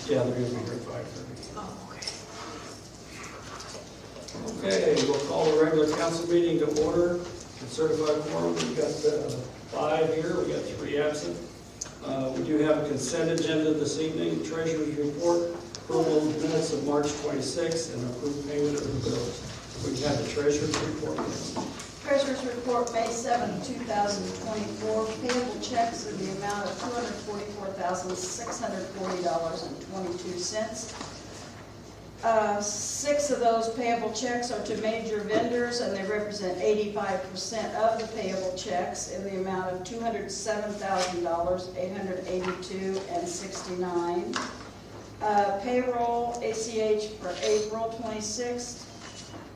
Yeah, they're going to be here at 5:30. Oh, okay. Okay, we'll call the regular council meeting to order and certify quorum. We've got 5 here, we got 3 absent. We do have a consent agenda this evening, treasurer's report, approval of minutes of March 26th, and approved payment of the bills. We have the treasurer's report. Treasurer's report, May 7, 2024, payable checks in the amount of $244,640.22. 6 of those payable checks are to major vendors, and they represent 85% of the payable checks in the amount of $207,882.69. Payroll, ACH for April 26th,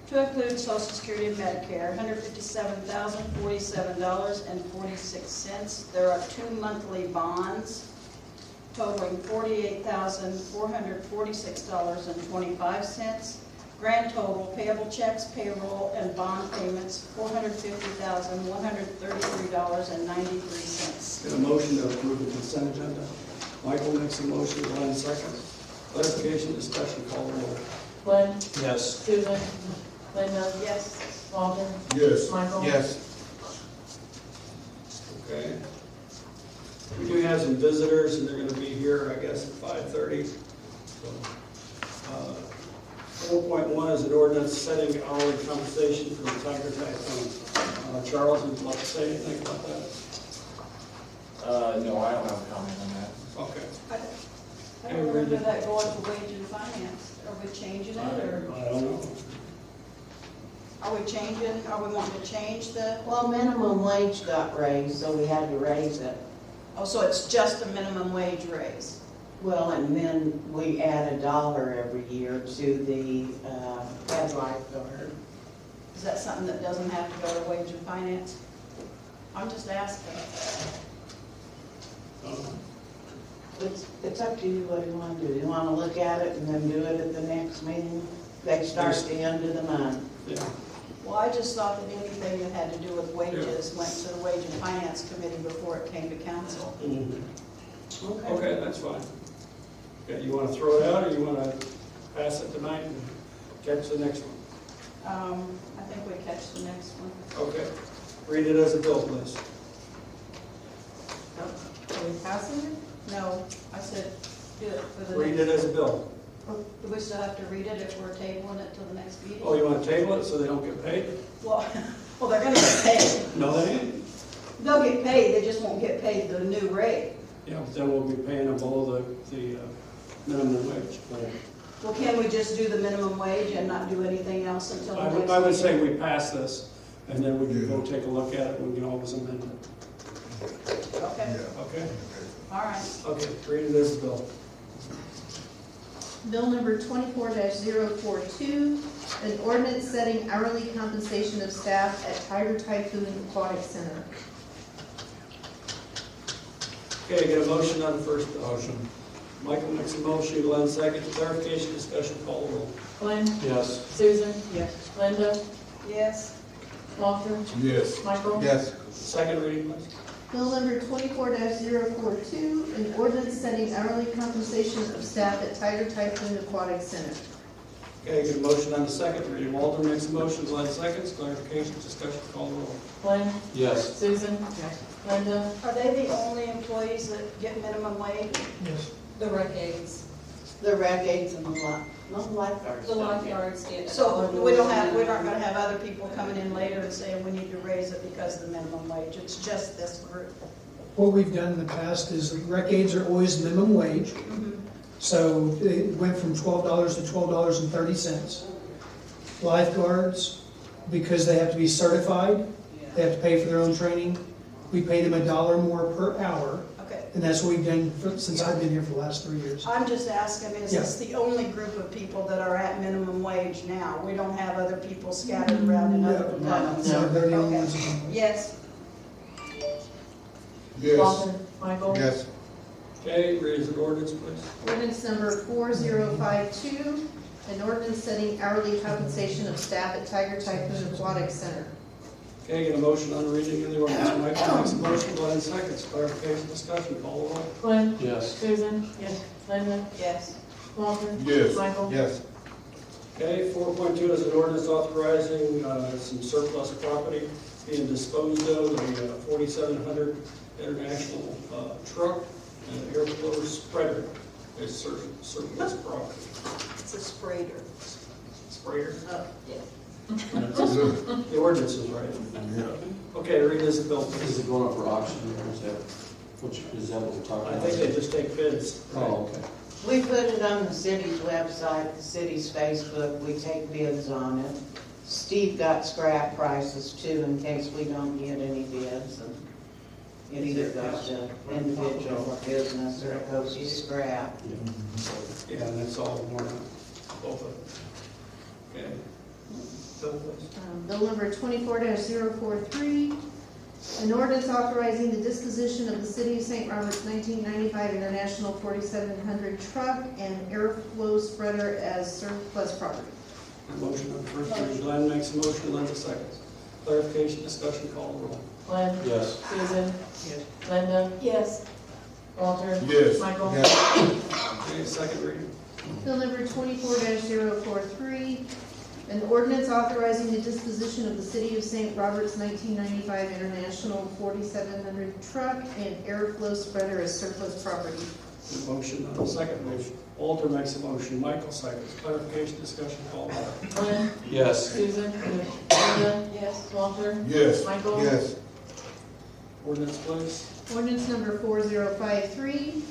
to include Social Security and Medicare, $157,047.46. There are 2 monthly bonds totaling $48,446.25. Grand total payable checks, payroll, and bond payments, $450,133.93. Get a motion to approve the consent agenda. Michael makes a motion, Glenn seconds. Clarification, discussion, call the roll. Glenn? Yes. Susan? Linda? Yes. Walter? Yes. Michael? Yes. Okay. We do have some visitors, and they're going to be here, I guess, at 5:30. So, 4.1 is an ordinance setting hourly compensation for the Tiger Typhoon. Charles, would you like to say anything about that? No, I don't have a comment on that. Okay. I don't remember that going to wage and finance. Are we changing it, or I don't know. are we wanting to change the, Well, minimum wage got raised, so we had to raise it. oh, so it's just a minimum wage raise? Well, and then we add $1 every year to the head lifeguard. Is that something that doesn't have to go to wage and finance? I'm just asking. It's up to you what you want to do. You want to look at it and then do it at the next meeting? They start the end of the month. Yeah. Well, I just thought that anything that had to do with wages went to the Wage and Finance Committee before it came to council. Okay, that's fine. Okay, you want to throw it out, or you want to pass it tonight and catch the next one? I think we catch the next one. Okay. Read it as a bill, please. Are we passing it? No, I said do it for the Read next. it as a bill. Do we still have to read it if we're tabling it till the next meeting? Oh, you want to table it so they don't get paid? Well, they're gonna get paid. No, they ain't. They'll get paid, they just won't get paid the new rate. Yeah, but then we'll be paying them below the minimum wage. Well, can we just do the minimum wage and not do anything else until the next meeting? I would say we pass this, and then we can go take a look at it, we can always amend it. Okay, Okay? all right. Okay, read it as a bill. Bill number 24-042, an ordinance setting hourly compensation of staff at Tiger Typhoon Aquatic Center. Okay, get a motion on the first bill. Motion. Michael makes a motion, Glenn seconds. Clarification, discussion, call the roll. Glenn? Yes. Susan? Yes. Linda? Yes, Walter? Yes. Michael? Yes. Second reading, please. Bill number 24-042, an ordinance setting hourly compensation of staff at Tiger Typhoon Aquatic Center. Okay, get a motion on the second reading. Walter makes a motion, Glenn seconds. Clarification, discussion, call the roll. Glenn? Yes. Susan? Linda? are they the only employees that get minimum wage? Yes. The rec aides, The rec aides and the lifeguards. the don't get it. lifeguards get. So we aren't gonna have other people coming in later and saying we need to raise it because of the minimum wage, it's just this group. What we've done in the past is rec aides are always minimum wage, so it went from $12 to $12.30. Lifeguards, because they have to be certified, they have to pay for their own training, we pay them $1 more per hour, Okay, and that's what we've done since I've been here for the last 3 years. I'm just asking, is this the only group of people that are at minimum wage now? We don't have other people scattered around in other departments? No, they're the only Okay. ones. Yes, Yes. Walter? Michael? Yes. Okay, read as an ordinance, please. Ordinance number 4052, an ordinance setting hourly compensation of staff at Tiger Typhoon Aquatic Center. Okay, get a motion on reading of the ordinance. Michael makes a motion, Glenn seconds. Clarification, discussion, call the roll. Glenn? Yes. Susan? Yes. Linda? Yes. Walter? Yes. Michael? Yes. Okay, 4.2 is an ordinance authorizing some surplus property being disposed of, a 4700 International truck and an airflow spreader is surplus property. It's a sprayer. Sprayer? Oh, yeah. The ordinance is right. Okay, read as a bill, Is please. it going up for auction or is that, is that what we're talking I about? think they just take bids. Oh, okay. We put it on the city's website, the city's Facebook, we take bids on it. Steve got scrap prices too, in case we don't get any bids. And it either goes to individual or business, or it goes to scrap. Yeah, and it's all worn out, both of them. Okay. Bill, please. Bill number 24-043, an ordinance authorizing the disposition of the City of St. Robert's 1995 International 4700 truck and airflow spreader as surplus property. A motion on the first reading. Glenn makes a motion, Linda seconds. Clarification, discussion, call the roll. Glenn? Yes. Susan? Yes. Linda? Yes. Walter? Yes. Michael? Okay, second reading. Bill number 24-043, an ordinance authorizing the disposition of the City of St. Robert's 1995 International 4700 truck and airflow spreader as surplus property. A motion on the second motion. Walter makes a motion, Michael seconds. Clarification, discussion, call the roll. Glenn? Yes. Susan? Linda? Yes. Walter? Yes. Michael? Yes. Ordinance, please. Ordinance number 4053,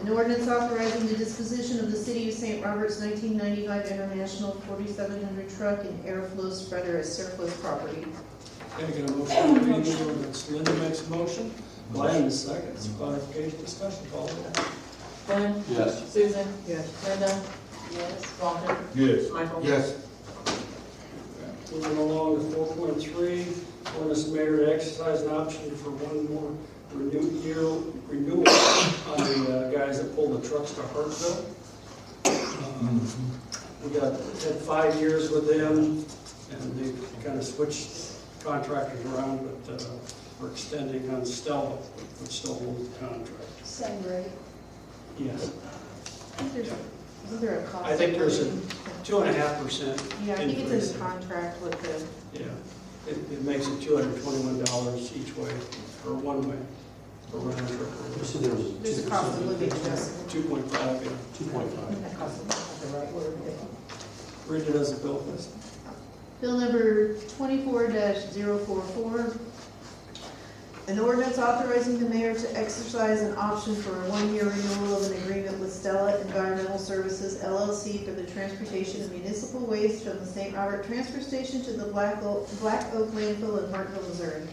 an ordinance authorizing the disposition of the City of St. Robert's 1995 International 4700 truck and airflow spreader as surplus property. Okay, get a motion on reading the ordinance. Linda makes a motion, Glenn seconds. Clarification, discussion, call the roll. Glenn? Yes. Susan? Yes. Linda? Yes. Walter? Yes. Michael? Yes. Moving along to 4.3, ordinance the mayor to exercise an option for one more renewal on the guys that pull the trucks to Hartville. We had 5 years with them, and they kind of switched contractors around, but we're extending on Stella, which still holds the contract. Same rate. Yes. Isn't there a cost? I think there's a 2.5% Yeah, I think it's in increase. the contract with the, Yeah, it makes it $221 each way, or one way, for round trip. You said there was a 2%. there's a cost of living adjustment. 2.5, yeah. 2.5. That cost of living, the right word. Read it as a bill, please. Bill number 24-044, an ordinance authorizing the mayor to exercise an option for a one-year renewal of an agreement with Stella Environmental Services LLC for the transportation of municipal waste from the St. Robert Transfer Station to the Black Oak landfill in Hartville, Missouri.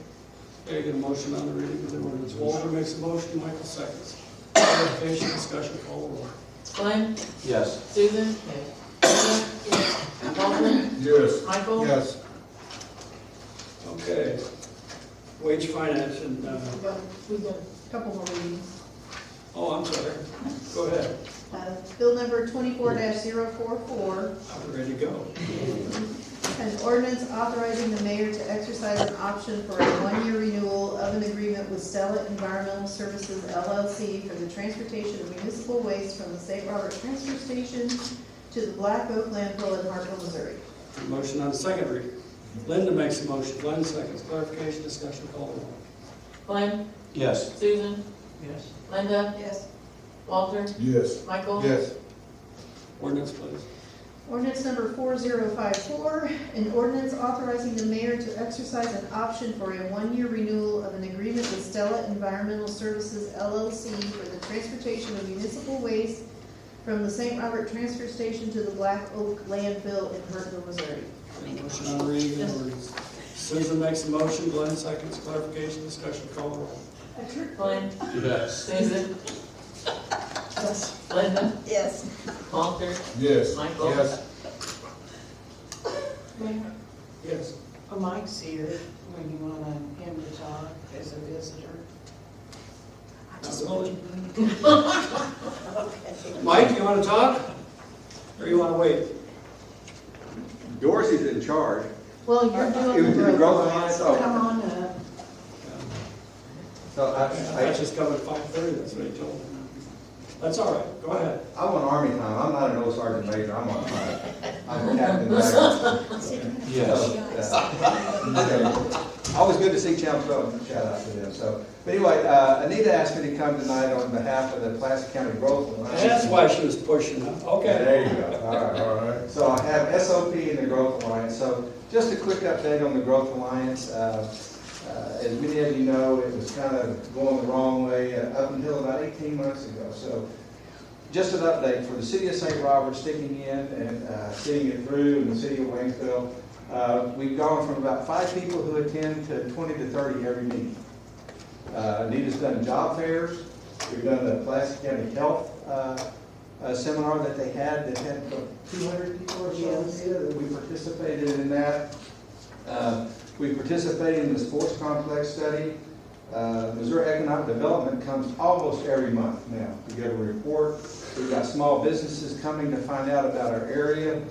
Okay, get a motion on the reading of the ordinance. Walter makes a motion, Michael seconds. Clarification, discussion, call the roll. Glenn? Yes. Susan? Linda? Walter? Yes. Michael? Yes. Okay. Wage finance and, We've got a couple more readings. oh, I'm sorry. Go ahead. Bill number 24-044, I'm ready to go. an ordinance authorizing the mayor to exercise an option for a one-year renewal of an agreement with Stella Environmental Services LLC for the transportation of municipal waste from the St. Robert Transfer Station to the Black Oak landfill in Hartville, Missouri. Motion on the second reading. Linda makes a motion, Glenn seconds. Clarification, discussion, call the roll. Glenn? Yes. Susan? Yes. Linda? Yes. Walter? Yes. Michael? Yes. Ordinance, please. Ordinance number 4054, an ordinance authorizing the mayor to exercise an option for a one-year renewal of an agreement with Stella Environmental Services LLC for the transportation of municipal waste from the St. Robert Transfer Station to the Black Oak landfill in Hartville, Missouri. Motion on the reading of the ordinance. Susan makes a motion, Glenn seconds. Clarification, discussion, call the roll. Glenn? Yes. Susan? Yes. Linda? Yes. Walter? Yes. Michael? Yes. Mayor, Yes. Mike's here when you want him to talk as a visitor. Possibility. Okay. Mike, you want to talk? Or you want to wait? Dorsey's in charge. Well, you're It doing was the the growth growth alliance, alliance, so oh. come on up. So I just come at 5:30, that's what he told me. That's all right, go ahead. I'm on Army time. I'm not an old sergeant major. I'm on fire. I'm a captain there. Yes. Okay. Always good to see Channel 12. Shout out to them. So, but anyway, Anita asked me to come tonight on behalf of the Pulaski County Growth Alliance. That's why she was pushing it. Yeah, Okay. there you go. All right. So I have SOP and the Growth Alliance. So just a quick update on the Growth Alliance. As many of you know, it was kind of going the wrong way up until about 18 months ago. So just an update for the city of St. Robert sticking in and seeing it through, and the city of Waynesville. We've gone from about 5 people who attend to 20 to 30 every meeting. Anita's done job fairs. We've done the Pulaski County Health seminar that they had that had 200 people or so. Yes. Yeah, that we participated in that. We participated in the sports complex study. Missouri Economic Development comes almost every month now to get a report. We've got small businesses coming to find out about our area.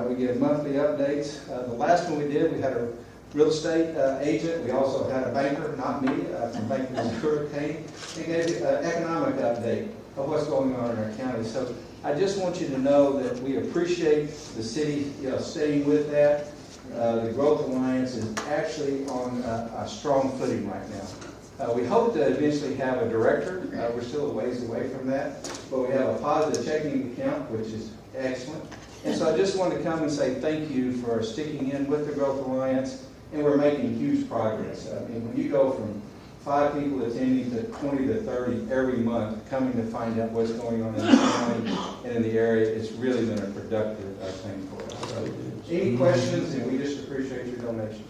We get monthly updates. The last one we did, we had a real estate agent. We also had a banker, not me, from Bank of Missouri came and gave an economic update of what's going on in our county. So I just want you to know that we appreciate the city staying with that. The Growth Alliance is actually on a strong footing right now. We hope to eventually have a director. We're still a ways away from that, but we have a positive checking account, which is excellent. And so I just want to come and say thank you for sticking in with the Growth Alliance, and we're making huge progress. I mean, when you go from 5 people attending to 20 to 30 every month, coming to find out what's going on in the county and in the area, it's really been a productive thing for us. So, any questions? And we just appreciate your donations.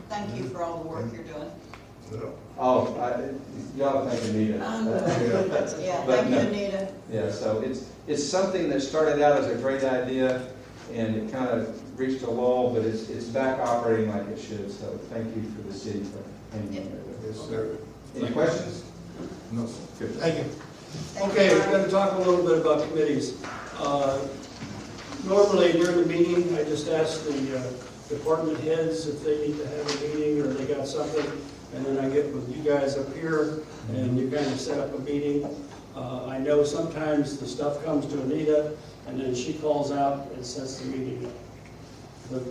Thank you for all the work you're doing. Oh, y'all thank Anita. Yeah, But thank you, no. Anita. Yeah, so it's something that started out as a great idea, and it kind of reached a lull, but it's back operating like it should. So thank you for the city for hanging in there with this. Any questions? No. Good. Thank you. Thank Okay, you, we're going to talk a little bit about committees. Normally during the meeting, I just ask the department heads if they need to have a meeting or they got something, and then I get with you guys up here and you kind of set up a meeting. I know sometimes the stuff comes to Anita and then she calls out and sets the meeting up. But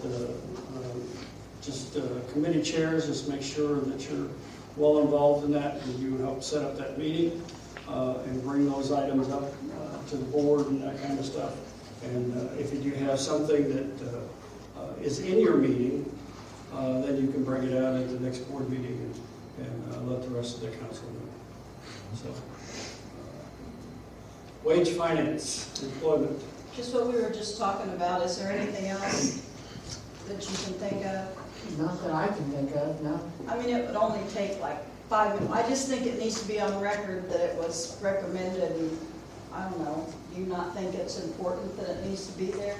just committee chairs, just make sure that you're well involved in that and you help set up that meeting and bring those items up to the board and that kind of stuff. And if you do have something that is in your meeting, then you can bring it out at the next board meeting and let the rest of the council know. So, wage finance, employment. Just what we were just talking about, is there anything else that you can think of? Not that I can think of, no. I mean, it would only take like 5 minutes. I just think it needs to be on record that it was recommended, and I don't know, do you not think it's important that it needs to be there?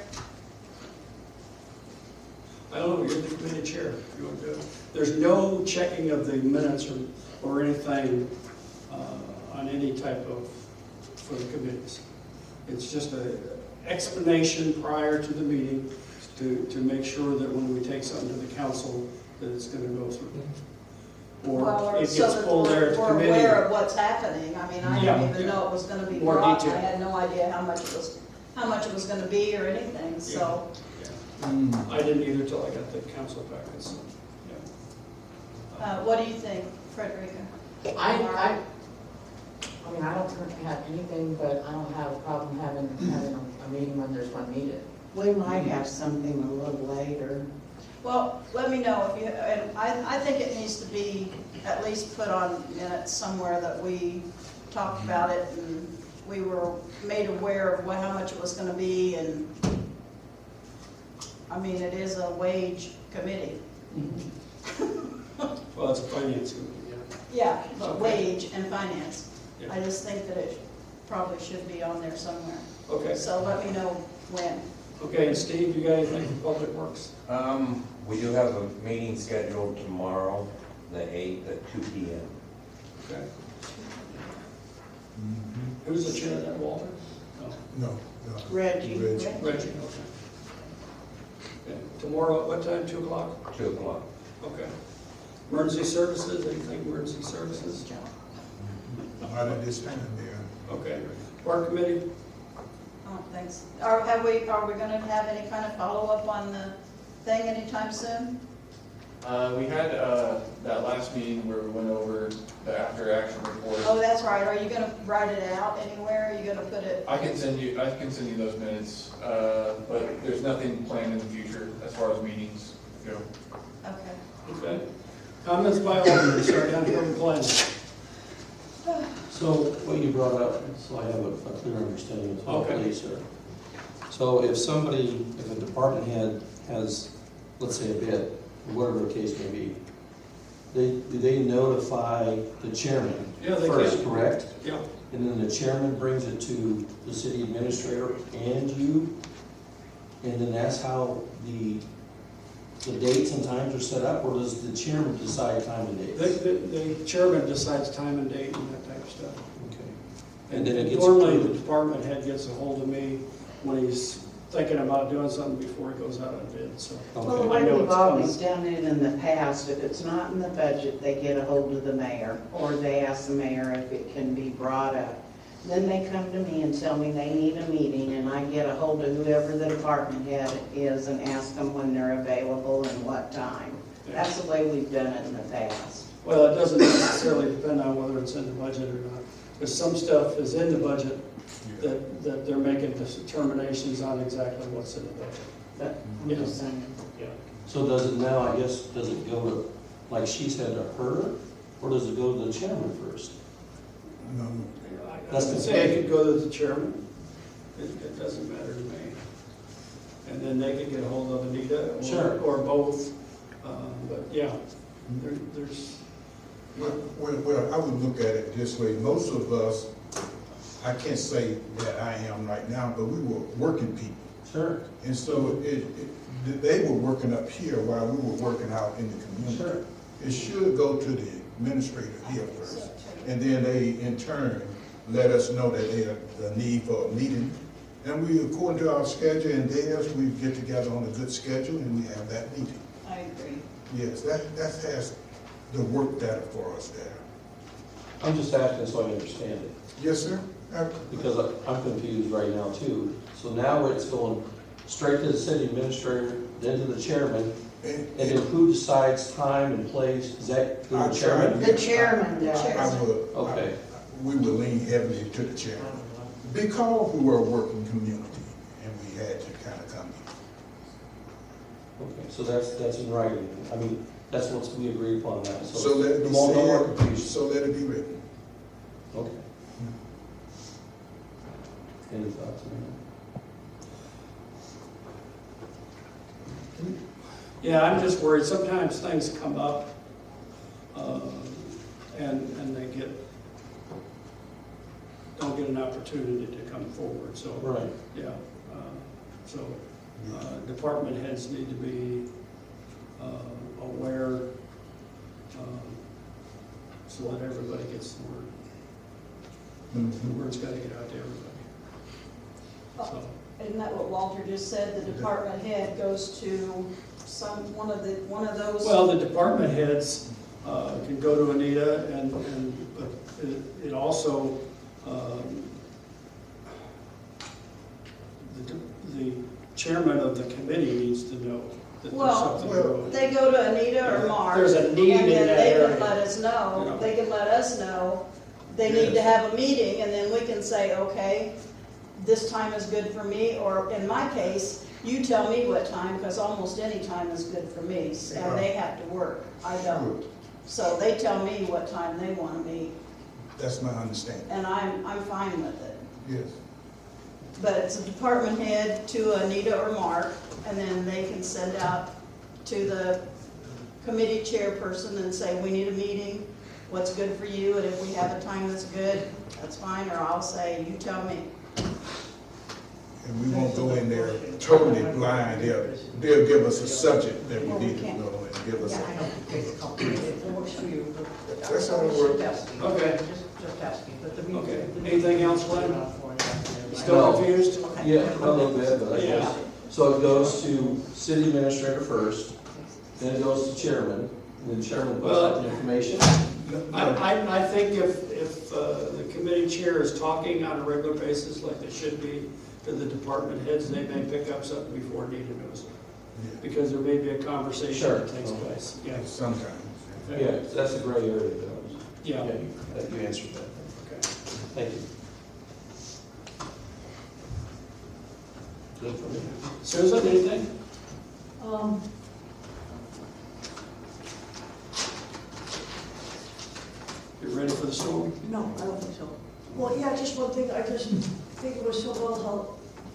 I don't know, you're the committee chair. If you want to do it. There's no checking of the minutes or anything on any type of, for the committees. It's just an explanation prior to the meeting to make sure that when we take something to the council, that it's going to go through. Well, Or it so gets that pulled there at the we're committee. aware of what's happening. I mean, I Yeah. didn't even know it was gonna be More brought. I detail. had no idea how much it was gonna be or anything, so. I didn't either till I got the council packets. So, yeah. What do you think, Frederica? I mean, I don't currently have anything, but I don't have a problem having a meeting when there's one needed. We might have something a little later. Well, let me know if you, and I think it needs to be at least put on minutes somewhere that we talked about it and we were made aware of how much it was gonna be, and I mean, it is a wage committee. Well, it's a finance committee, Yeah, but Okay. wage and finance. Yeah. I just think that it probably should be on there somewhere. yeah. Okay. So let me know when. Okay, and Steve, you got anything for Public Works? We do have a meeting scheduled tomorrow, the 8th at 2 p.m. Okay. Who's the chair of that, Walter? No. No, no. Reggie. Reggie. Reggie, okay. Okay. Tomorrow, at what time, 2 o'clock? 2 o'clock. Okay. Emergency services, anything emergency services? Not at this time, Mayor. Okay. Park committee? Oh, thanks. Are we gonna have any kind of follow-up on the thing anytime soon? We had that last meeting where we went over the after action report. Oh, that's right. Are you gonna write it out anywhere? Are you gonna put it? I can send you those minutes, but there's nothing planned in the future as far as meetings go. Okay. Okay. Comments by Alderman, start down here with Glenn. So what you brought up, so I have a clear understanding as well, Okay. please, sir. So if a department head has, let's say, a bid, whatever the case may be, do they notify the chairman Yeah, they first, can. correct? Yeah. And then the chairman brings it to the city administrator and you? And then that's how the dates and times are set up, or does the chairman decide time and dates? The chairman decides time and date and that type of stuff. Okay. And then it gets normally the approved. department head gets a hold of me when he's thinking about doing something before he goes out on bid, so. Well, the Okay. way I know we've it's coming. always done it in the past, if it's not in the budget, they get a hold of the mayor, or they ask the mayor if it can be brought up. Then they come to me and tell me they need a meeting, and I get a hold of whoever the department head is and ask them when they're available and what time. That's the way we've done it in the past. Well, it doesn't necessarily depend on whether it's in the budget or not, because some stuff is in the budget that they're making determinations on exactly what's in the budget. But I'm just saying. Yeah. So does it now, I guess, does it go to, like she said, to her, or does it go to the chairman first? No, I would say it could go to the chairman. It doesn't matter to me. And then they could get a hold of Anita Sure. or both. But yeah, there's, well, I would look at it this way. Most of us, I can't say that I am right now, but we were working people. Sure. And so they were working up here while we were working out in the community. Sure. It should go to the administrator here first. And then they, in turn, let us know that they have the need for a meeting. And we, according to our schedule and theirs, we get together on a good schedule and we have that meeting. I agree. Yes, that has the work data for us there. I'm just asking so I understand it, Yes, sir? because I'm confused right now too. So now it's going straight to the city administrator, then to the chairman, and then who decides time and place? Is that the chairman? The chairman does. I would. Okay. We would lean heavily to the chairman because we were a working community and we had to kind of come in. Okay, so that's in writing. I mean, that's what we agreed upon that. So let it be no more said, confusion. so let it be written. Okay. Any thoughts on yeah, I'm just worried. Sometimes things come up and they don't get an opportunity to come forward. So, that? Right. yeah. Department heads need to be aware so that everybody gets the word. The word's got to get out to everybody. So, Isn't that what Walter just said? The department head goes to one of those? well, the department heads can go to Anita but it also, the chairman of the committee needs to know that there's Well, something wrong. They go to Anita or Mark. There's a need and in then that they area. can let us You know, know. they can let us know, they need to Yes. have a meeting, and then we can say, okay, this time is good for me, or in my case, you tell me what time, because almost any time is good for me, and they have to work, I don't. So they tell me what time they want to meet, That's my understanding. and I'm fine with it. Yes. But it's a department head to Anita or Mark, and then they can send out to the committee chairperson and say, we need a meeting, what's good for you, and if we have a time that's good, that's fine, or I'll say, you tell me. And we won't go in there totally blind. They'll give us a subject that we need to know and give us Yeah, I a. know, it's complicated, it works for you, but. That's how it works. Okay. Just asking, but the. Okay. Anything else, Glenn? No. Still confused? Yeah, a little bit, but I Yeah. guess. So it goes to city administrator first, then it goes to chairman, and then chairman puts out the information. I think if the committee chair is talking on a regular basis, like they should be, to the department heads, they may pick up something before Nita knows. Because there may be a conversation that takes place. Yeah. Sometimes. Yeah, that's a gray area, though. Yeah. You answered that. Okay. Thank you. Good for me. Susan, anything? You ready for the storm? No, I don't think so. Well, yeah, just one thing, I just think it was so well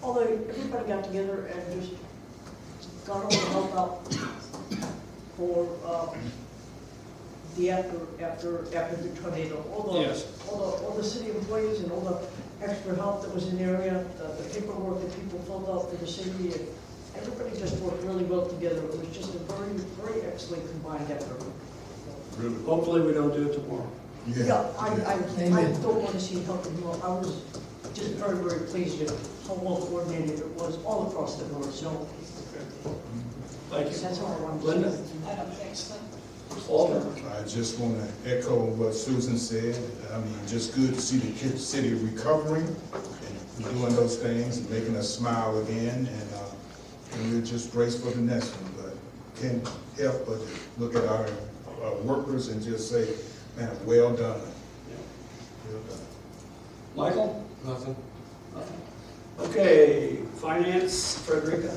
how everybody got together and just got all the help out for the after the tornado. Yes. All the city employees and all the extra help that was in the area, the paperwork that people filled out for the city, and everybody just worked really well together. It was just a very, very excellent combined effort. Really? Hopefully we don't do it tomorrow. Yeah, I Amen. don't want to see helping more. I was just very, very pleased with how well coordinated it was all across the board, so Thank you. that's all I wanted to Linda? say. I don't think so. Walter? I just want to echo what Susan said. I mean, just good to see the city recovering and doing those things and making us smile again. And we're just braced for the next one. But can't help but look at our workers and just say, man, well done. Well done. Michael? Nothing. Okay, finance, Frederica?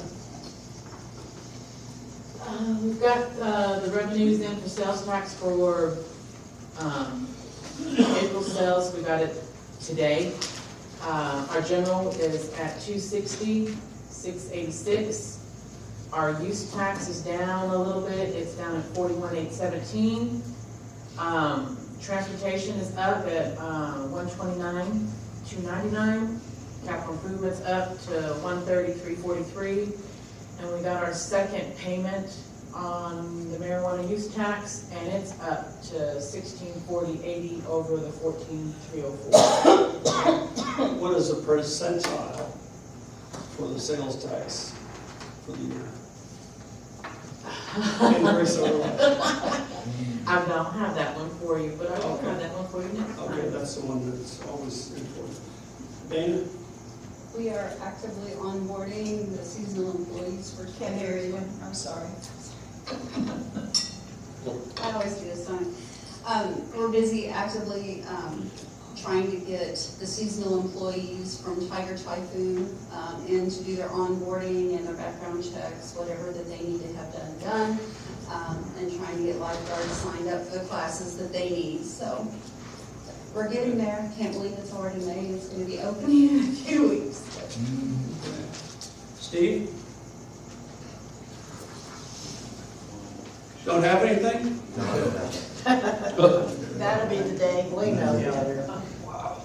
We've got the revenues in for sales tax for April sales, we got it today. Our general is at 260,686. Our use tax is down a little bit, it's down at 41,817. Transportation is up at 129,299. Capital improvements up to 130,343. And we got our second payment on the marijuana use tax, and it's up to 1640.80 over the 14,304. What is the percentile for the sales tax for the year? Increase or less? I don't have that one for you, but I will have that one for you next time. Okay, that's the one that's always important. Dana? We are actively onboarding the seasonal employees for. Can't hear you, I'm sorry. I always do this time. We're busy actively trying to get the seasonal employees from Tiger Typhoon in to do their onboarding and their background checks, whatever that they need to have done, and trying to get lifeguards signed up for the classes that they need. So we're getting there. Can't believe it's already May. It's going to be opening in a few weeks. Steve? Don't have anything? That'll be the day. We know better. Wow.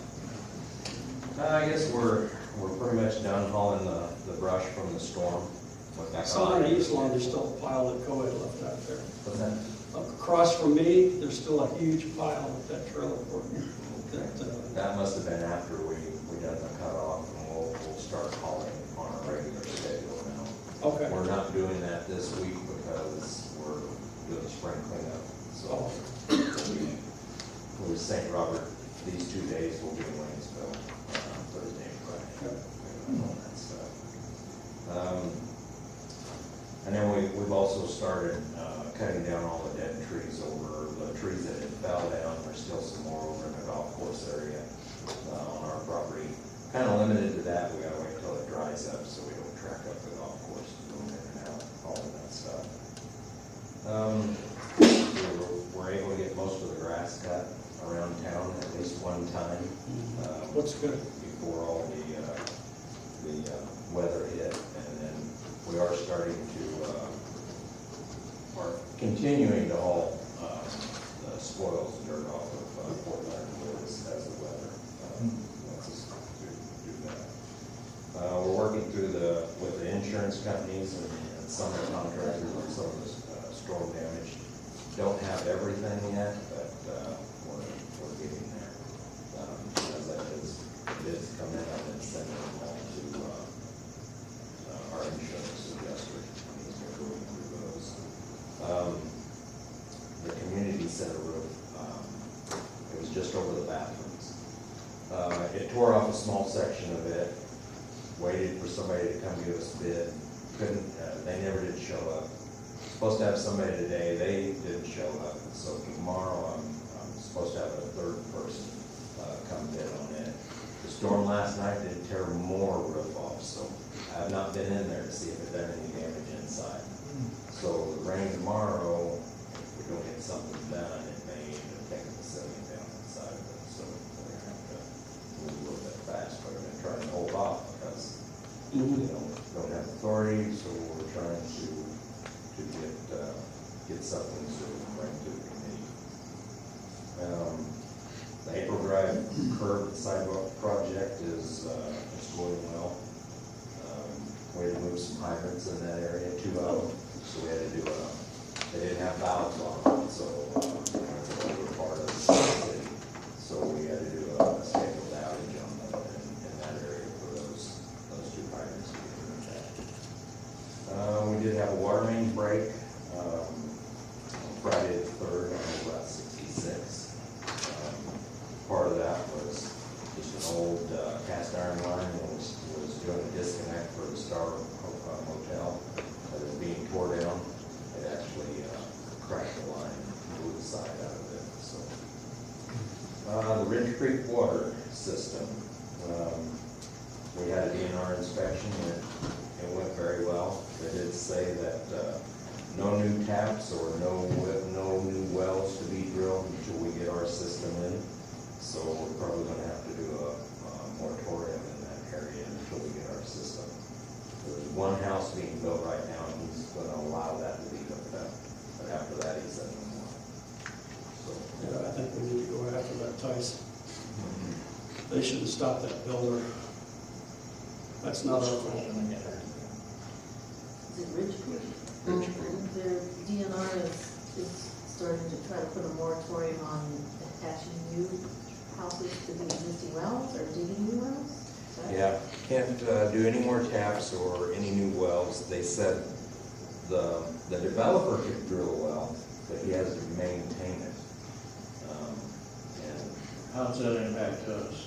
I guess we're pretty much done hauling the brush from the storm. So on the east line, there's still a pile that Coed left out there. What's that? Across from me, there's still a huge pile with that trailer for me. That must have been after we done the cutoff, and we'll start hauling on a regular schedule now. Okay. We're not doing that this week because we're doing spring cleanup. So we're St. Robert, these 2 days will be in Waynesville, Thursday and Friday. All that stuff. And then we've also started cutting down all the dead trees over the trees that had fell down. There's still some more over in the golf course area on our property. Kind of limited to that. We gotta wait until it dries up so we don't track up the golf course, move in and out, all of that stuff. We're able to get most of the grass cut around town at least one time. What's good? Before all the weather hit, and then we are starting to, are continuing to haul the spoils, dirt off of Fort Leonard Woods as the weather lets us do that. We're working through with the insurance companies and some of the contractors on some of the storm damage. Don't have everything yet, but we're getting there. As that bids come in, I've been sending them all to our insurance adjuster. He's been going through those. The community center roof, it was just over the bathrooms. It tore off a small section of it, waited for somebody to come give us a bid, couldn't, they never did show up. Supposed to have somebody today, they didn't show up, so tomorrow I'm supposed to have a third person come bid on it. The storm last night did tear more roof off, so I have not been in there to see if it done any damage inside. So the rain tomorrow, if we don't get something done, it may end up taking the ceiling down inside of it, so we're gonna have to move a little bit fast, but we're gonna try to hold off because we don't have authority, so we're trying to get something so we can bring to the committee. The April Drive curb sidewalk project is going well. We had to move some hydrants in that area, 2 of them, so we had to do they didn't have valves on them, so that's a little part of the city. So we had to do a scheduled outage on them in that area for those 2 hydrants. We did have a water main break on Friday the 3rd on Route 66. Part of that was just an old cast iron line that was doing a disconnect for the Star Motel that was being tore down. It actually cracked the line and blew the side out of it. So the Ridge Creek water system, we had a DNR inspection and it went very well. They did say that no new taps or no new wells to be drilled until we get our system in. So we're probably going to have to do a moratorium in that area until we get our system. There's one house being built right now, and he's going to allow that to be hooked up. But after that, he said no more. So, Yeah, I think we need to go after that Tyson. They should have stopped that builder. That's not our fault. Is it Ridge Creek? Ridge Creek. Their DNR is starting to try to put a moratorium on attaching new houses to the existing wells or digging new wells? yeah, can't do any more taps or any new wells. They said the developer could drill a well, but he has to maintain it. And How does that impact us?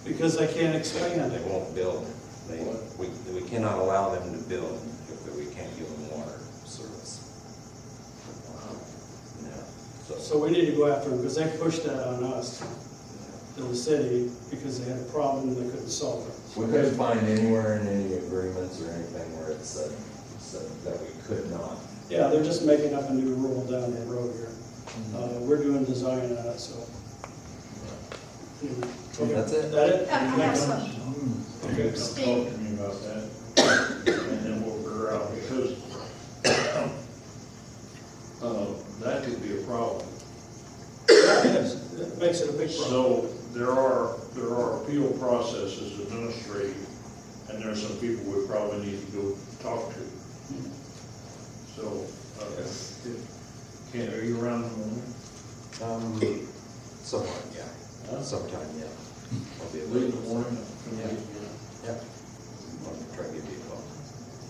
Because they can't expand they it. won't build. We cannot allow them to build if we can't give them water service. Yeah. So we need to go after them because they pushed that on us, to the city, because they had a problem and they couldn't solve it. We couldn't find anywhere in any agreements or anything where it said that we could not. Yeah, they're just making up a new rule down the road here. We're doing design on it, so. That's it. Is that it? I have some. Okay, Steve. talk to me about that, and then we'll figure out, because that could be a problem. Yeah, it is. It makes it a big problem. So there are appeal processes administrative, and there's some people we probably need to go talk to. So, are you around in the morning? Somewhat, yeah. Sometime, yeah. I'll be Late in the available. morning? Yeah. Yep. I'll try to give you a call.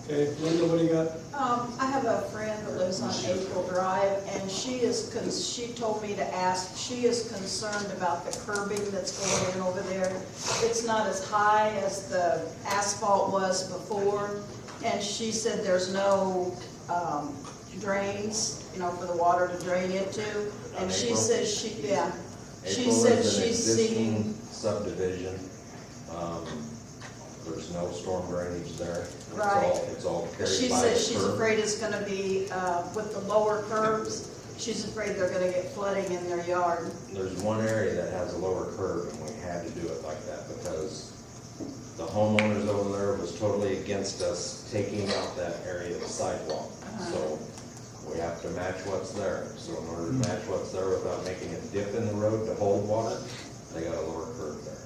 Okay, Linda, what do you got? I have a friend that lives on April Drive, and she told me to ask, she is concerned about the curbing that's going in over there. It's not as high as the asphalt was before, and she said there's no drains, for the water to drain into. And she April? says she April said is an she's seeing. existing subdivision. There's no storm drainage there. Right. It's all carried by the curb. She says she's afraid it's gonna be, with the lower curbs, she's afraid they're gonna get flooding in their yard. There's one area that has a lower curb, and we had to do it like that because the homeowners over there was totally against us taking out that area of the sidewalk. So we have to match what's there. So in order to match what's there without making a dip in the road to hold water, they got a lower curb there.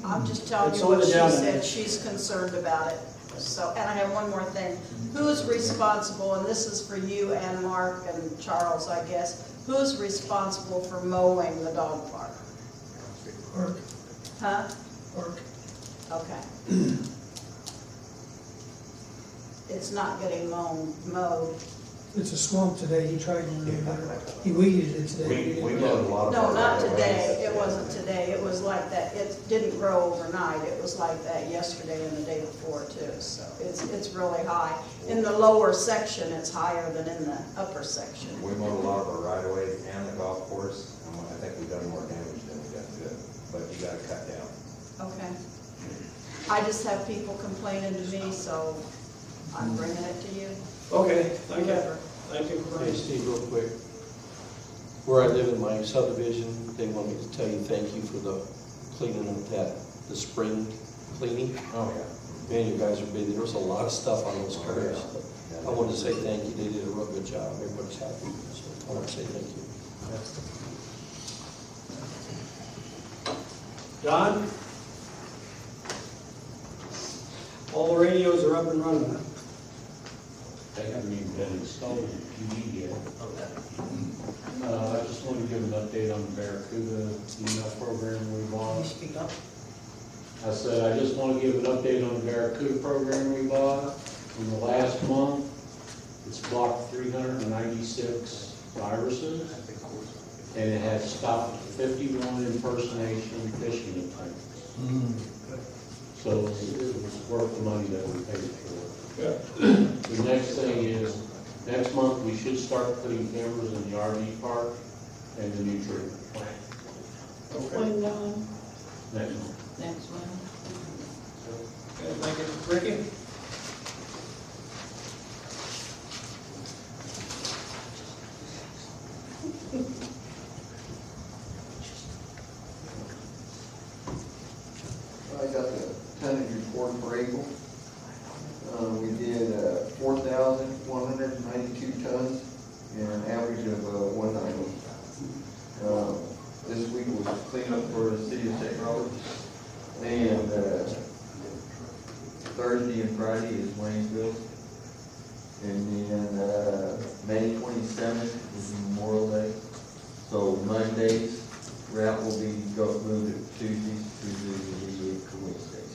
I'm just telling It's you what only she down an said, inch. she's concerned about it. So, and I have one more thing. Who's responsible, and this is for you and Mark and Charles, I guess, who's responsible for mowing the dog park? Park, Huh? park. Okay. It's not getting mowed. It's a swamp today, he tried to do better. He weeded it today. We mowed a lot of. No, our not right of today, ways. it wasn't today, it was like that, it didn't grow overnight, it was like that yesterday and the day before too, so it's really high. In the lower section, it's higher than in the upper section. We mowed a lot of our right of ways and the golf course, and I think we've done more damage than we got good, but you gotta cut down. Okay. I just have people complaining to me, so I'm bringing it to you. Okay, thank you. Whoever. Thank you, Hey, Brian. Steve, real quick. Where I live in my subdivision, they want me to tell you thank you for the cleaning of the spring cleaning. Oh, yeah. Man, you guys are busy. There was a lot of stuff on those curves. Yeah. I wanted to say thank you. They did a real good job. Everybody's happy. So I want to say thank you. John? All the radios are up and running, huh? They haven't even been installed in PD yet. I just want to give an update on the Barracuda email program we bought. Speak up. I said, I just want to give an update on the Barracuda program we bought. In the last month, it's blocked 396 viruses, and it has stopped 51 impersonation phishing attempts. So it was worth the money that we paid for it. The next thing is, next month, we should start putting cameras in the RV park and the new treatment plant. When, Next month. next one? Okay, thank you. Ricky? I got the tonnage report for April. We did 4,192 tons and an average of 190. This week was cleanup for the city of St. Robert. And Thursday and Friday is Waynesville. And then May 27th is Memorial Day. So Mondays, route will be moved to Tuesdays, Tuesdays will be to Wednesdays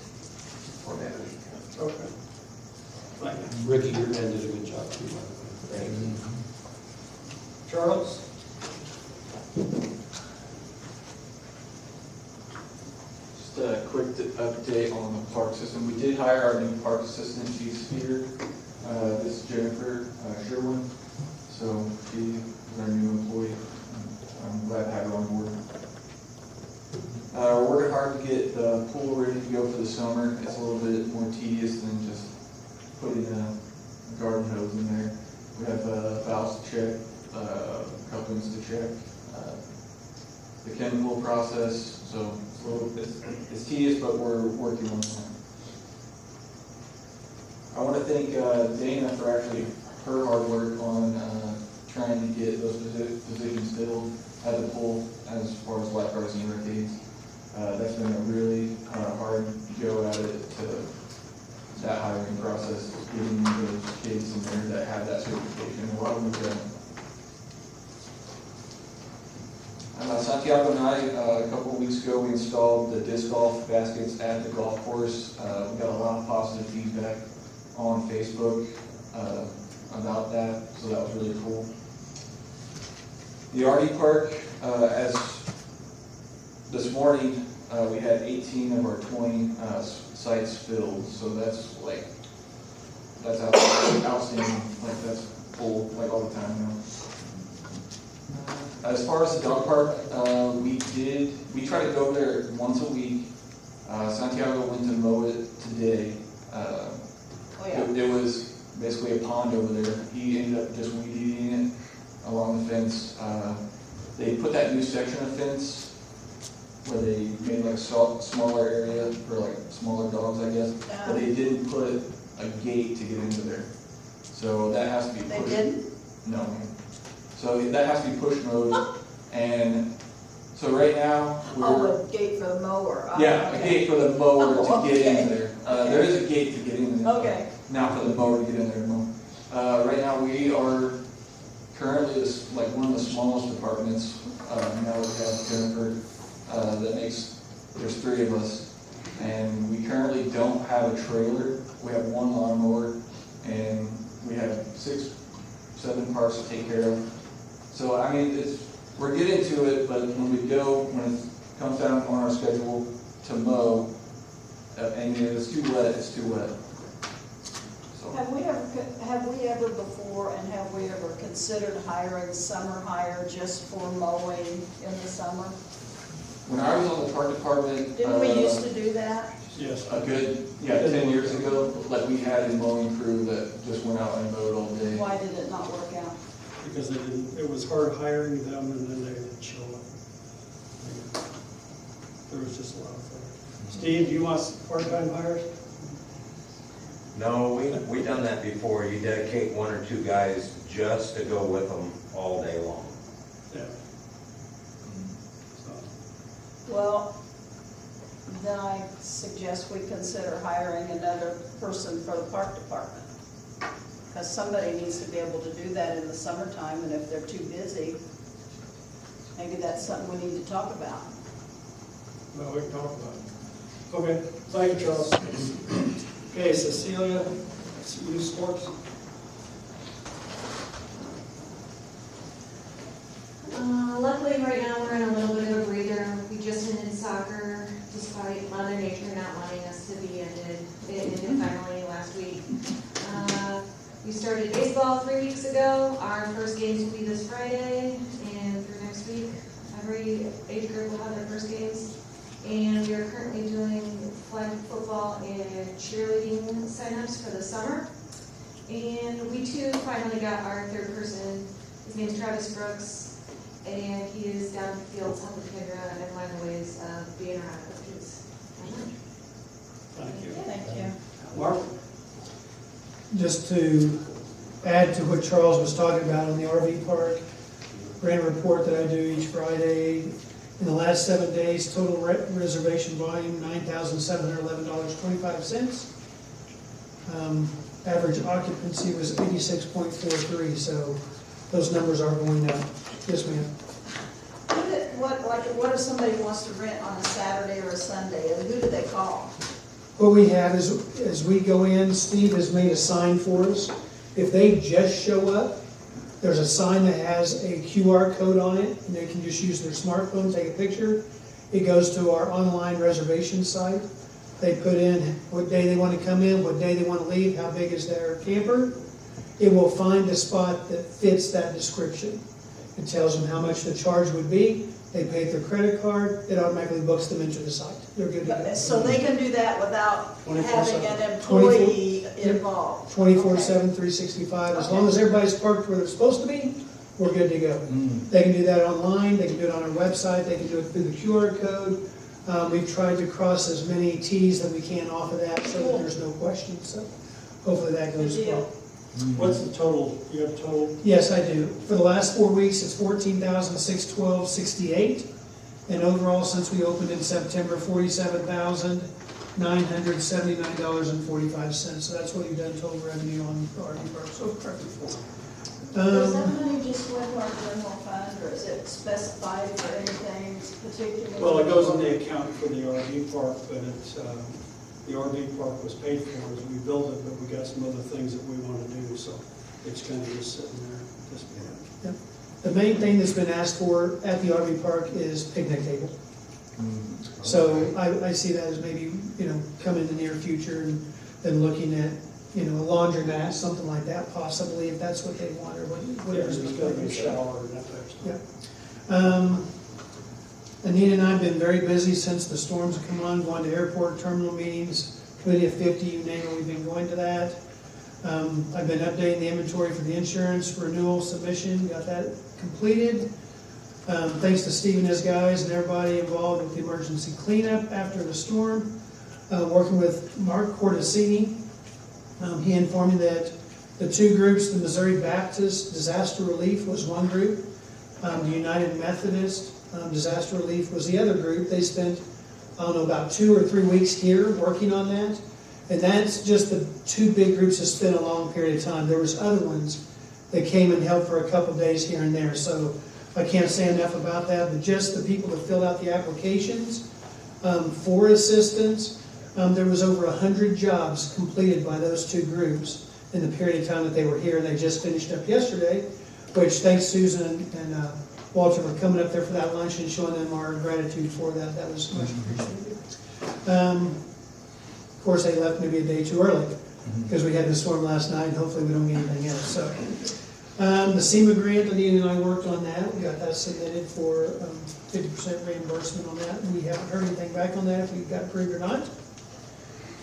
on that week. Okay. Thank you. Ricky, your man did a good job too. Thank you. Charles? Just a quick update on the park system. We did hire our new park assistant. She's here. This is Jennifer Sherwin. So she is our new employee. I'm glad to have her on board. We're working hard to get the pool ready to go for the summer. It's a little bit more tedious than just putting a garden hose in there. We have valves to check, couplings to check, the chemical process. So it's tedious, but we're working on that. I want to thank Dana for actually her hard work on trying to get those positions filled at the pool as far as lifeguards and barricades. That's been a really hard go at it to that hiring process, getting those kids in there that have that certification. A lot of them don't. Santiago and I, a couple of weeks ago, we installed the disc golf baskets at the golf course. We got a lot of positive feedback on Facebook about that, so that was really cool. The RV park, as this morning, we had 18 of our 20 sites filled, so that's outstanding. Like that's full like all the time now. As far as the dog park, we try to go there once a week. Santiago went to mow it today. It was basically a pond over there. He ended up just weed eating it along the fence. They put that new section of fence where they made like a smaller area for like smaller dogs, I guess. But they didn't put a gate to get into there. So that has to be pushed. They didn't? No. So that has to be push mode. And So right now, we're. Oh, the gate for the mower. Yeah, a Okay. gate for the mower to get in Okay. there. There is a gate to get in there. Okay. Now for the mower to get in there to mow. Right now, we are currently like one of the smallest departments. Now we have Jennifer, there's 3 of us. And we currently don't have a trailer. We have 1 lawnmower and we have 6, 7 parts to take care of. So, I mean, we're getting to it, but when it comes down on our schedule to mow, and it's too wet, it's too wet. So, Have we ever before, and have we ever considered hiring summer hire just for mowing in the summer? when I was on the park department. Didn't we used to do that? Yes. A good, 10 years ago, like we had a mowing crew that just went out and mowed all day. Why did it not work out? Because it was hard hiring them and then they didn't show up. There was just a lot of things. Steve, do you want part-time hires? No, we done that before. You dedicate 1 or 2 guys just to go with them all day long. Yeah. Well, then I suggest we consider hiring another person for the park department. Because somebody needs to be able to do that in the summertime, and if they're too busy, maybe that's something we need to talk about. Well, we can talk about it. Okay, thank you, Charles. Okay, Cecilia, youth sports? Luckily, right now, we're in a little bit of a breather. We just ended soccer, despite Mother Nature not wanting us to be ended. It ended finally last week. We started baseball 3 weeks ago. Our first games will be this Friday, and through next week, every age group will have their first games. And we are currently doing flag football and cheerleading signups for the summer. And we too finally got our 3rd person. His name's Travis Brooks. And he is down in the field helping Kendra and learn the ways of being around with kids. Thank you. Thank you. Mark? Just to add to what Charles was talking about on the RV park, ran a report that I do each Friday. In the last 7 days, total reservation volume, $9,711.25. Average occupancy was 86.43, so those numbers are going up. Yes, ma'am. What if somebody wants to rent on a Saturday or a Sunday, and who do they call? What we have is, as we go in, Steve has made a sign for us. If they just show up, there's a sign that has a QR code on it, and they can just use their smartphone, take a picture. It goes to our online reservation site. They put in what day they want to come in, what day they want to leave, how big is their camper. It will find a spot that fits that description. It tells them how much the charge would be. They pay with their credit card. It automatically books them into the site. They're good to go. So they can do that without 24/7. having an employee involved? 24/7, 365. As long as everybody's parked where they're supposed to be, we're good to go. They can do that online. They can do it on our website. They can do it through the QR code. We've tried to cross as many T's that we can off of that so that there's no questions. So hopefully that goes well. What's the total? You have total? Yes, I do. For the last 4 weeks, it's $14,612.68. And overall, since we opened in September, $47,979.45. So that's what we've done total revenue on RV park so far. Does that money just go into our general fund, or is it specified for anything particular? Well, it goes in the account for the RV park, but it's, the RV park was paid for as we built it, but we got some other things that we want to do, so it's kind of just sitting there at this point. Yep. The main thing that's been asked for at the RV park is picnic table. So I see that as maybe, come in the near future and then looking at, a laundromat, something like that possibly, if that's what they want or whatever's. There's got to be a shower and that type of stuff. Yeah. Anita and I have been very busy since the storms have come on, going to airport terminal meetings, committee of 50, you name it, we've been going to that. I've been updating the inventory for the insurance renewal submission, got that completed. Thanks to Steve and his guys and everybody involved with the emergency cleanup after the storm. Working with Mark Cortesini, he informed me that the 2 groups, the Missouri Baptist Disaster Relief was one group, the United Methodist Disaster Relief was the other group. They spent, I don't know, about 2 or 3 weeks here working on that. And that's just the 2 big groups that spent a long period of time. There was other ones that came and helped for a couple days here and there. So I can't say enough about that, but just the people that filled out the applications for assistance, there was over 100 jobs completed by those 2 groups in the period of time that they were here. They just finished up yesterday, which thanks Susan and Walter for coming up there for that lunch and showing them our gratitude for that. That was much appreciated. Of course, they left maybe a day too early because we had the storm last night, and hopefully we don't get anything else. So, the SEMA grant, Anita and I worked on that. We got that submitted for 50% reimbursement on that. We haven't heard anything back on that, if we got approved or not.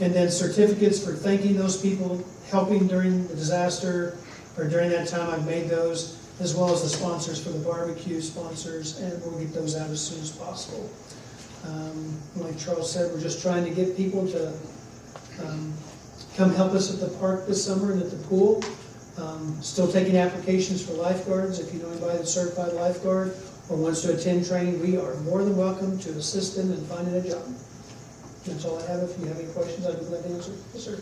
And then certificates for thanking those people helping during the disaster or during that time. I've made those, as well as the sponsors for the barbecue sponsors, and we'll get those out as soon as possible. Like Charles said, we're just trying to get people to come help us at the park this summer and at the pool. Still taking applications for lifeguards. If you know anybody that's certified lifeguard or wants to attend training, we are more than welcome to assist them in finding a job. That's all I have. If you have any questions, I'd be glad to answer. Yes, sir.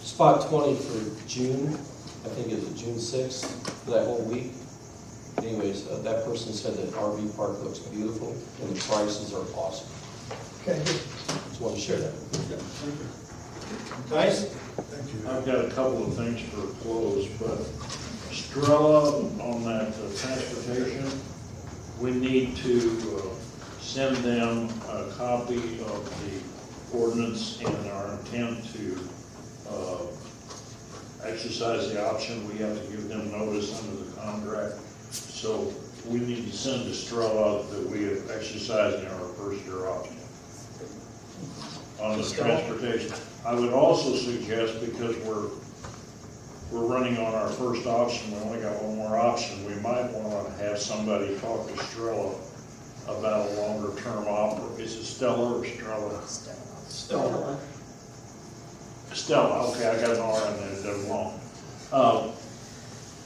Spot 20 for June, I think it's June 6th, for that whole week. Anyways, that person said that RV park looks beautiful and the prices are awesome. Okay, good. Just want to share that. Thank you. Tyson? Thank you. I've got a couple of things for close, but Strella on that transportation, we need to send them a copy of the ordinance and our intent to exercise the option. We have to give them notice under the contract. So we need to send to Strella that we have exercised our first year option on the transportation. I would also suggest, because we're running on our first option, we only got one more option, we might want to have somebody talk to Strella about a longer term offer. Is it Stella or Strella? Stella. Stella, okay, I got an R in there, it doesn't belong.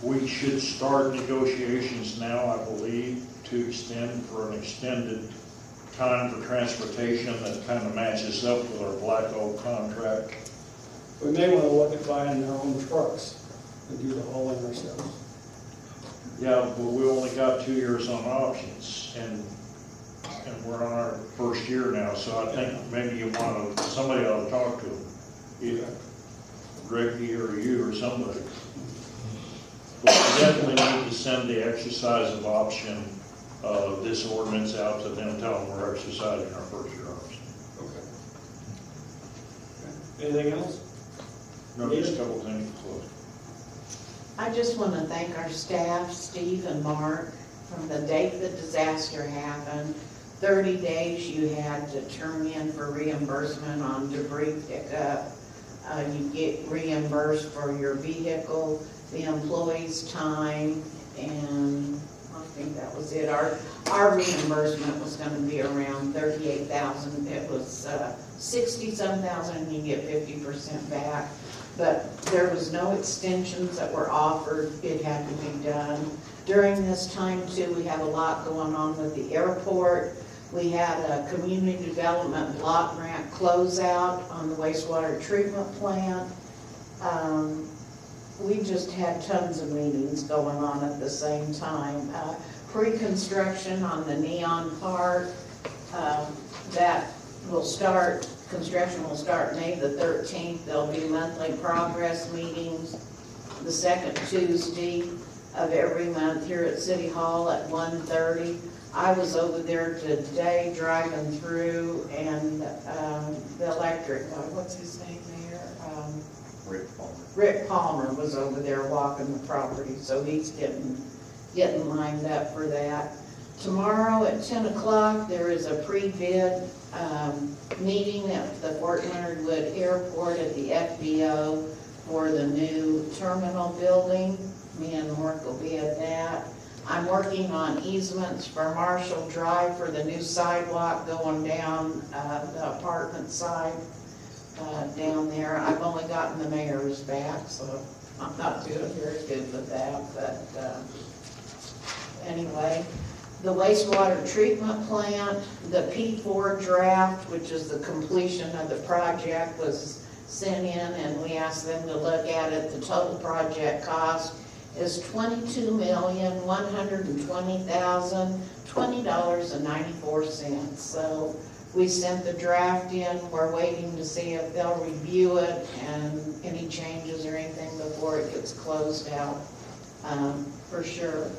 We should start negotiations now, I believe, to extend for an extended time for transportation that kind of matches up with our Black Oak contract. We may want to look at buying our own trucks and do the hauling ourselves. Yeah, but we only got 2 years on options, and we're on our first year now, so I think maybe somebody ought to talk to them, either Ricky or you or somebody. But we definitely need to send the exercise of option this ordinance out to them, tell them we're exercising our first year option. Okay. Anything else? No, just a couple things to close. I just want to thank our staff, Steve and Mark, from the date the disaster happened. 30 days you had to turn in for reimbursement on debris pickup. You get reimbursed for your vehicle, the employee's time, and I think that was it. Our reimbursement was going to be around $38,000. It was 60-some thousand, and you get 50% back. But there was no extensions that were offered. It had to be done. During this time, too, we have a lot going on with the airport. We had a community development block grant closeout on the wastewater treatment plant. We just had tons of meetings going on at the same time. Pre-construction on the Neon Park, that will start. Construction will start May the 13th. There'll be monthly progress meetings the second Tuesday of every month here at City Hall at 1:30. I was over there today driving through, and the electric, what's his name there? Rick Palmer. Rick Palmer was over there walking the property, so he's getting lined up for that. Tomorrow at 10 o'clock, there is a pre-bid meeting at the Fort Leonard Wood Airport at the FBO for the new terminal building. Me and Mark will be at that. I'm working on easements for Marshall Drive for the new sidewalk going down the apartment side down there. I've only gotten the mayor's back, so I'm not doing very good with that, but anyway. The wastewater treatment plant, the P4 draft, which is the completion of the project, was sent in and we asked them to look at it. The total project cost is $22,120,020.94. So we sent the draft in, we're waiting to see if they'll review it and any changes or anything before it gets closed out, for sure.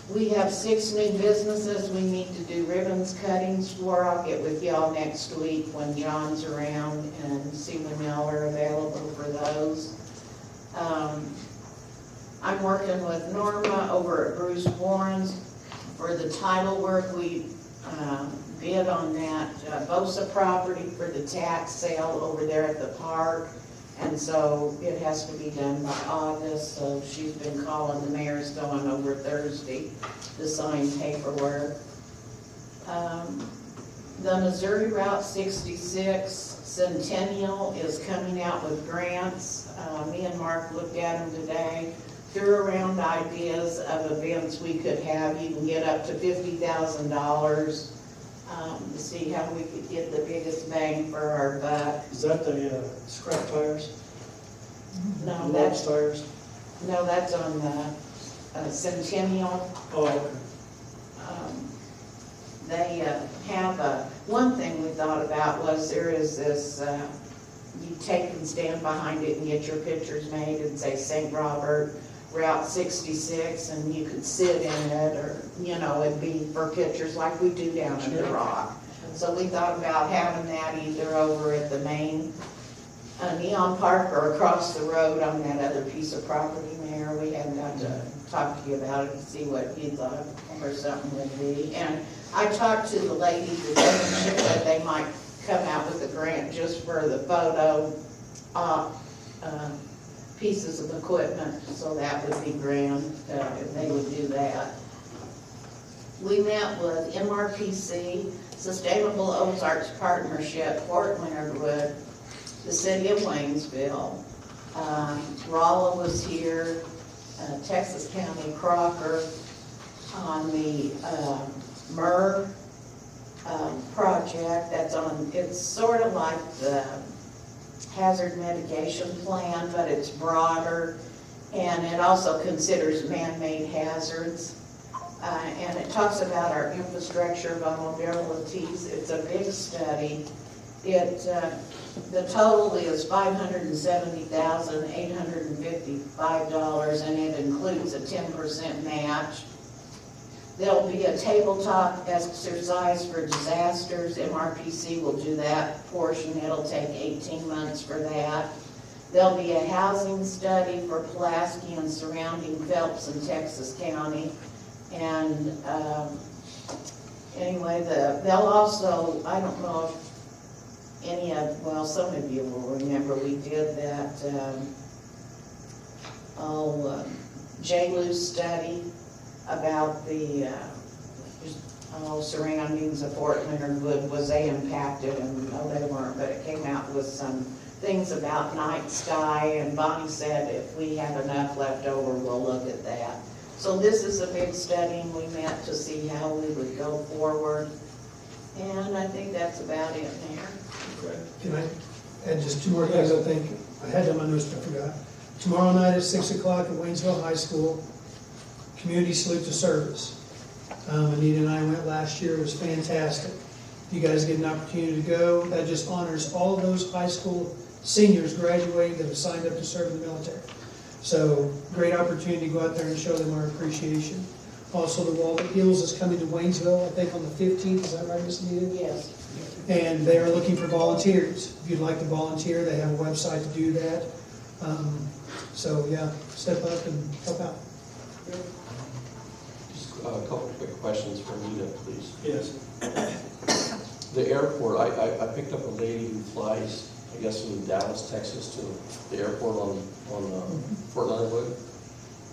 We have 6 new businesses we need to do ribbons cuttings for. I'll get with y'all next week when John's around and see when y'all are available for those. I'm working with Norma over at Bruce Warren's for the title work. We bid on that Bosa property for the tax sale over there at the park. And so it has to be done by August, so she's been calling, the mayor's going over Thursday to sign paperwork. The Missouri Route 66 Centennial is coming out with grants. Me and Mark looked at them today, threw around ideas of events we could have. You can get up to $50,000 to see how we could get the biggest bang for our buck. Is that the scrap tires? No, Logs tires? No, that's on the Centennial. Oh, okay. They have one thing we thought about was there is this, you take and stand behind it and get your pictures made and say St. Robert, Route 66, and you could sit in it, or, you know, it'd be for pictures like we do down in the Rock. So we thought about having that either over at the main Neon Park or across the road on that other piece of property, Mayor. We hadn't got to talk to you about it and see what you thought or something would be. And I talked to the lady that they might come out with a grant just for the photo pieces of equipment, so that would be grand if they would do that. We met with MRPC, Sustainable Ozarks Partnership, Fort Leonard Wood, the city of Waynesville. Rolla was here, Texas County Crocker on the MER project. That's on, it's sort of like the hazard mitigation plan, but it's broader, and it also considers man-made hazards. And it talks about our infrastructure vulnerabilities. It's a big study. The total is $570,855, and it includes a 10% match. There'll be a tabletop exercise for disasters. MRPC will do that portion. It'll take 18 months for that. There'll be a housing study for Pulaski and surrounding Phelps and Texas County. And anyway, they'll also, I don't know if any of, well, some of you will remember we did that JLU study about the surroundings of Fort Leonard Wood. Was they impacted? And no, they weren't, but it came out with some things about night sky, and Bonnie said if we have enough left over, we'll look at that. So this is a big study, and we met to see how we would go forward. And I think that's about it, Mayor. Can I add just 2 more things? I think I had them on my notes, but I forgot. Tomorrow night at 6 o'clock at Waynesville High School, Community Salute to Service. Anita and I went last year. It was fantastic. If you guys get an opportunity to go, that just honors all of those high school seniors graduating that have signed up to serve in the military. So great opportunity to go out there and show them our appreciation. Also, the Wall That Heals is coming to Waynesville, I think on the 15th. Is that right, Ms. Anita? Yes. And they are looking for volunteers. If you'd like to volunteer, they have a website to do that. So yeah, step up and help out. Just a couple quick questions for Anita, please. Yes. The airport, I picked up a lady who flies, I guess from Dallas, Texas to the airport on Fort Leonard Wood.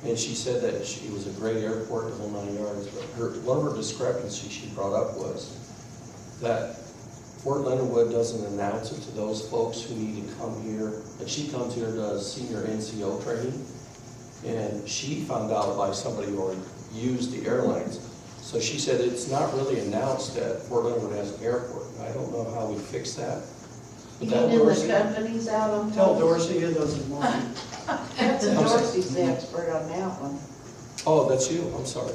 And she said that it was a great airport, the whole 9 yards, but one of her discrepancies she brought up was that Fort Leonard Wood doesn't announce it to those folks who need to come here. And she comes here and does senior NCO training, and she found out by somebody who already used the airlines. So she said it's not really announced that Fort Leonard has an airport. I don't know how we fix that. But that Even Dorsey- the companies out on. Tell Dorsey it doesn't work. That's Dorsey's the expert on that one. Oh, that's you, I'm sorry.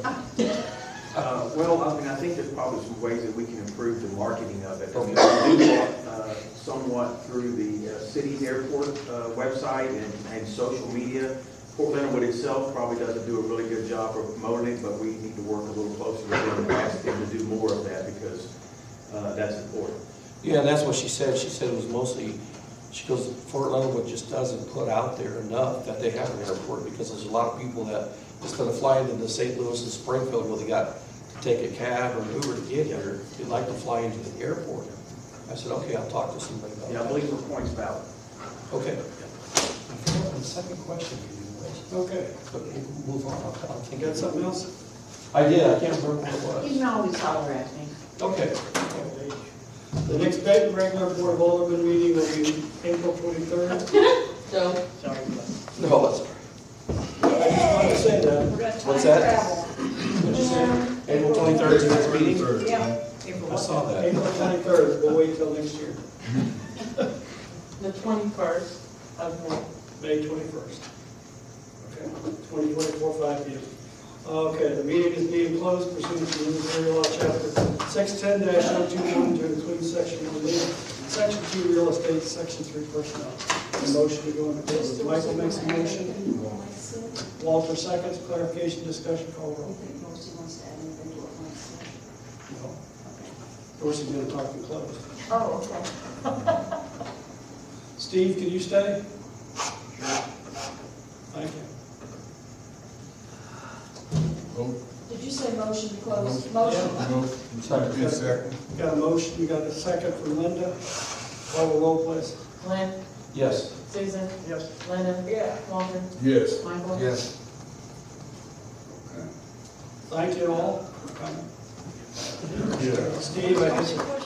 Well, I mean, I think there's probably some ways that we can improve the marketing of it. Okay. We do that somewhat through the city's airport website and social media. Fort Leonard Wood itself probably doesn't do a really good job of promoting it, but we need to work a little closer with them and ask them to do more of that because that's important. Yeah, and that's what she said. She said it was mostly, she goes, Fort Leonard Wood just doesn't put out there enough that they have an airport because there's a lot of people that, instead of flying into St. Louis and Springfield where they got to take a cab or an Uber to get here, they'd like to fly into the airport. I said, okay, I'll talk to somebody about that. Yeah, I believe her point's valid. Okay. I forgot the second question for you, Liz. Okay, But we'll move on. I'll think you got of something it. else? I did, I can't remember what it You can always holler at me. was. Okay. The next regular Board of Alderman meeting will be April 23rd. So, Sorry. No, that's, I just wanted to say that. We're gonna time What's that? travel. what'd you say? April 23rd is the next meeting? Yeah. I saw that. April 23rd, we'll wait till next year, the 21st of May. May 21st. Okay, 2024, 5 p.m. Okay, the meeting is being closed pursuant to Missouri Law, Chapter 610-021 to include Section 1 legal, Section 2 real estate, Section 3 personnel. A motion to go into closed. Michael makes a motion. Walter seconds. Clarification, discussion, call roll. No. Dorsey's going to talk in closed. Oh, okay. Steve, can you stay? Thank you. Did you say motion to close? Yeah. Second. Got a motion, you got a second from Linda. Call the roll, please. Glenn, Yes. Susan, Yes. Linda. Yeah. Walter, Yes. Michael. Yes. Thank you all for coming. Yeah. Steve, I guess